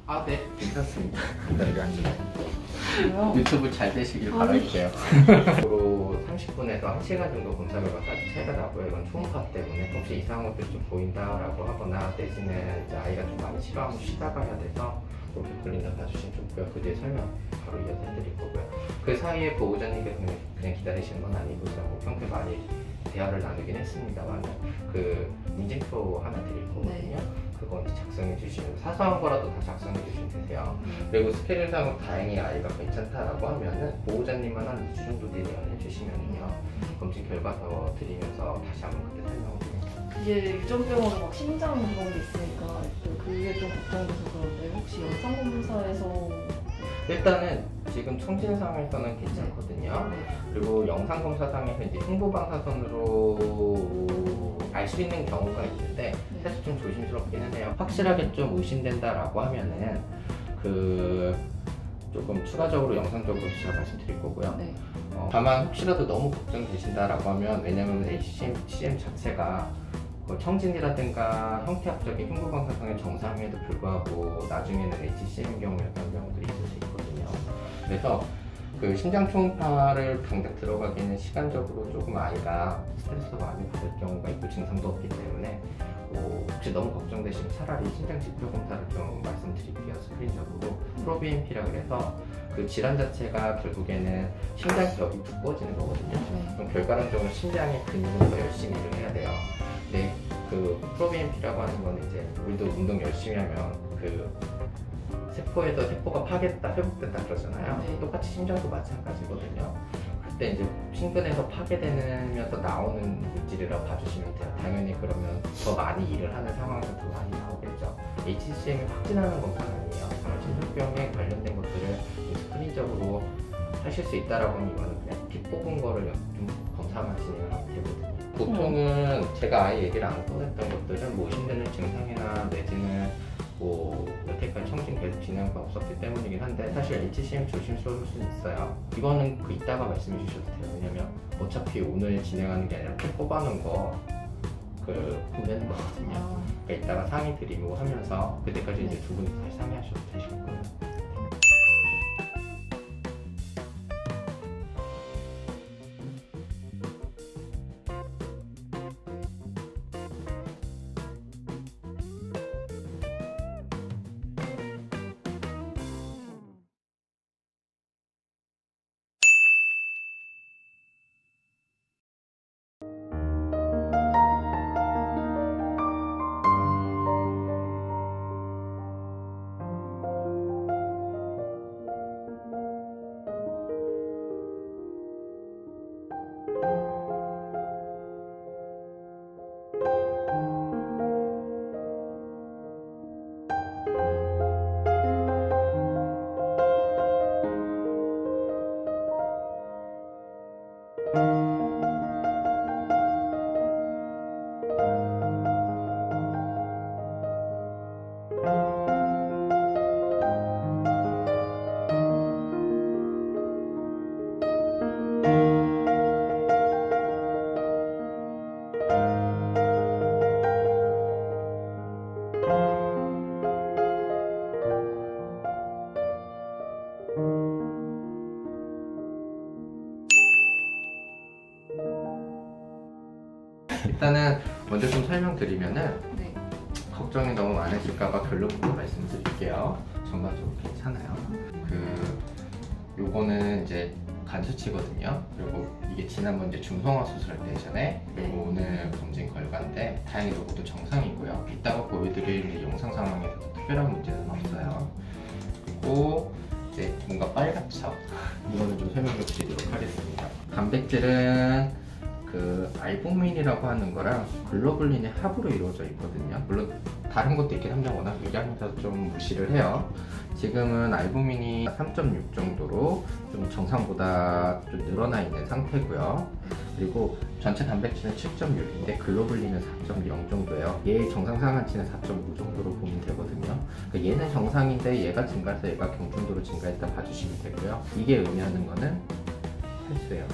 아, 네, 괜찮습니다. 여기 앉으세요. 유튜브 잘 되시길 바랄게요. 앞으로 30분에서 1시간 정도 검사 결과까지 차이가 나고요. 이건 초음파 때문에 혹시 이상한 것들이 좀 보인다라고 하거나 대신에 이제 아이가 좀 많이 싫어하면 쉬다가 해야 돼서 이렇게 걸린다 봐주시면 좋고요. 그 뒤에 설명 바로 이어서 해드릴 거고요. 그 사이에 보호자님께서 그냥 기다리시는 건 아니고 뭐 평소에 많이 대화를 나누긴 했습니다만 그 인증표 하나 드릴 거거든요. 그거 이제 작성해 주시면 사소한 거라도 다 작성해 주시면 되세요. 그리고 스케일상으로 다행히 아이가 괜찮다라고 하면은 보호자님만 한 2주 정도 뒤에 내원해 주시면은요 검진 결과서 드리면서 다시 한번 그때 설명을 드릴게요. 이게 유전병으로 막 심장 그런 게 있으니까 그게 좀 걱정돼서 그런데 혹시 영상검사에서 일단은 지금 청진상에서는 괜찮거든요. 그리고 영상검사상에서 이제 흉부방사선으로 알 수 있는 경우가 있는데 사실 좀 조심스럽기는 해요. 확실하게 좀 의심된다라고 하면은 그 조금 추가적으로 영상적으로 제가 말씀드릴 거고요. 다만 혹시라도 너무 걱정되신다라고 하면, 왜냐면 HCM 자체가 청진이라든가 형태학적인 흉부방사성의 정상임에도 불구하고 나중에는 HCM인 경우였던 경우들이 있을 수 있거든요. 그래서 그 심장 초음파를 당장 들어가기에는 시간적으로 조금 아이가 스트레스가 많이 받을 경우가 있고 증상도 없기 때문에 혹시 너무 걱정되시면 차라리 심장 지표 검사를 좀 말씀드릴게요. 스크린적으로 프로BNP라 그래서 그 질환 자체가 결국에는 심장벽이 두꺼워지는 거거든요. 그럼 결과론적으로 심장의 근육은 더 열심히 일을 해야 돼요. 근데 그 프로BNP라고 하는 거는 이제 우리도 운동 열심히 하면 그 세포에도 세포가 파괴됐다, 회복됐다 그러잖아요. 똑같이 심장도 마찬가지거든요. 그때 이제 심근에서 파괴되면서 나오는 물질이라고 봐주시면 돼요. 당연히 그러면 더 많이 일을 하는 상황에서 더 많이 나오겠죠. HCM이 확진하는 검사는 아니에요. 심장병에 관련된 것들을 스크린적으로 하실 수 있다라고 하면 이거는 그냥 피 뽑은 거를 좀 검사만 진행하면 되거든요. 보통은 제가 아예 얘기를 안 꺼냈던 것들은 뭐 힘드는 증상이나 내지는 뭐 여태까지 청진 계속 진행한 거 없었기 때문이긴 한데, 사실 HCM 조심스러울 수는 있어요. 이거는 그 이따가 말씀해 주셔도 돼요. 왜냐면 어차피 오늘 진행하는 게 아니라 피 뽑아놓은 거 보내는 거거든요. 그러니까 이따가 상의 드리고 하면서 그때까지 이제 두 분이 다시 상의하셔도 되실 거예요. 일단은 먼저 좀 설명드리면은 걱정이 너무 많으실까봐 결론부터 말씀드릴게요. 전반적으로 괜찮아요. 요거는 이제 간 수치거든요. 그리고 이게 지난번 이제 중성화 수술할 때 예전에, 그리고 오늘 검진 결과인데 다행히도 모두 정상이고요. 이따가 보여드릴 영상 상황에서도 특별한 문제는 없어요. 그리고 이제 뭔가 빨갛죠? 이거는 좀 설명을 드리도록 하겠습니다. 단백질은 그 알부민이라고 하는 거랑 글로불린의 합으로 이루어져 있거든요. 물론 다른 것도 있긴 한데 워낙 유량해서 좀 무시를 해요. 지금은 알부민이 3.6 정도로 좀 정상보다 좀 늘어나 있는 상태고요. 그리고 전체 단백질은 7.6인데 글로불린은 4.0 정도예요. 얘 정상 상한치는 4.5 정도로 보면 되거든요. 그러니까 얘는 정상인데 얘가 증가해서 얘가 경중도로 증가했다 봐주시면 되고요. 이게 의미하는 거는 헬스예요.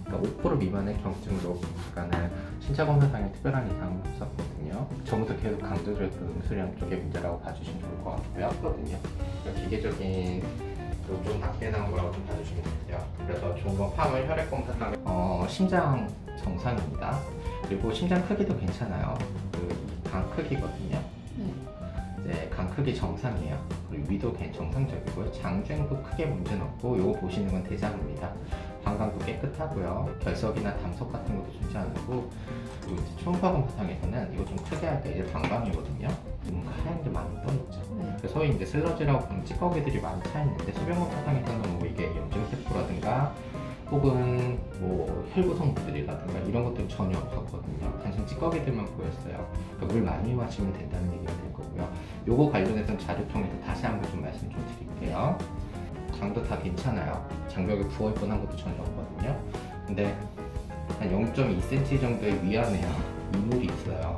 그러니까 5% 미만의 경증도 약간은 신체 검사상에 특별한 이상은 없었거든요. 처음부터 계속 강조드렸던 음수량 쪽의 문제라고 봐주시면 좋을 것 같고요. 그러니까 기계적인 좀 낮게 나온 거라고 좀 봐주시면 돼요. 그래서 종종 팜을 혈액 검사상에 심장 정상입니다. 그리고 심장 크기도 괜찮아요. 간 크기거든요. 이제 간 크기 정상이에요. 그리고 위도 정상적이고요. 장주행도 크게 문제는 없고, 요거 보시는 건 대장입니다. 방광도 깨끗하고요. 결석이나 담석 같은 것도 존재 안 하고, 그리고 이제 초음파 검사상에서는 이거 좀 크게 할 때 이제 방광이거든요. 뭔가 하얀 게 많이 떠있죠. 소위 이제 슬러지라고 보는 찌꺼기들이 많이 차 있는데, 소변 검사상에서는 뭐 이게 염증세포라든가 혹은 뭐 혈구성분들이라든가 이런 것들은 전혀 없었거든요. 단순 찌꺼기들만 보였어요. 그러니까 물 많이 마시면 된다는 얘기가 될 거고요. 요거 관련해서는 자료 통해서 다시 한번 좀 말씀 좀 드릴게요. 장도 다 괜찮아요. 장벽에 부어있거나 한 것도 전혀 없거든요. 근데 한 0.2cm 정도의 위안에요 이물이 있어요.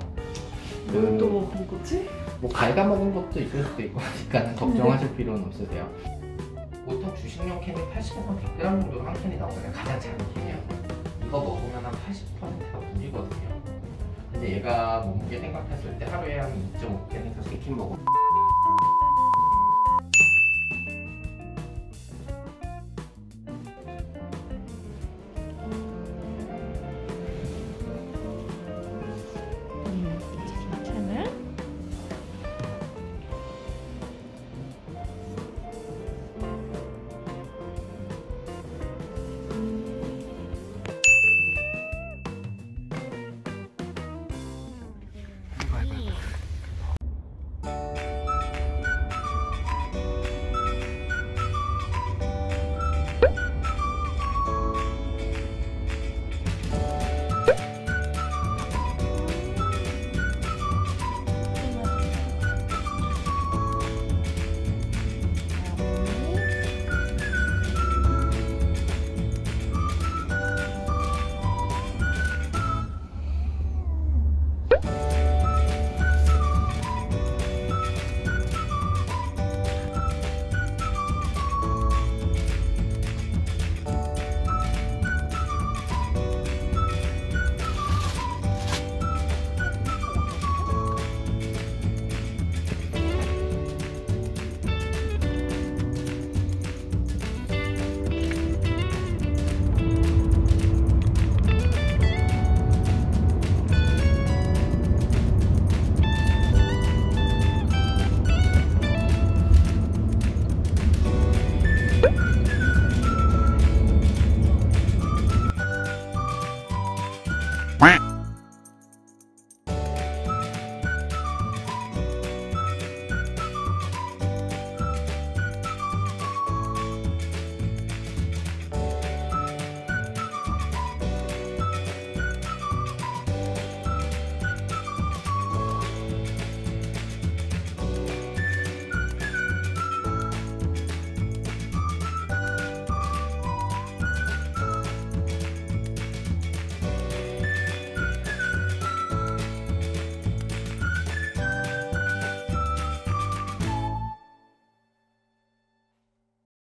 또 먹은 거지? 뭐 갉아먹은 것도 있을 수도 있고 하니까 걱정하실 필요는 없으세요. 보통 주식용 캔이 80에서 100g 정도로 한 캔이 나오잖아요. 가장 작은 캔이요. 이거 먹으면 한 80%가 물이거든요. 근데 얘가 몸무게 생각했을 때 하루에 한 2.5캔에서 3캔 먹어. 괜찮아? Quack.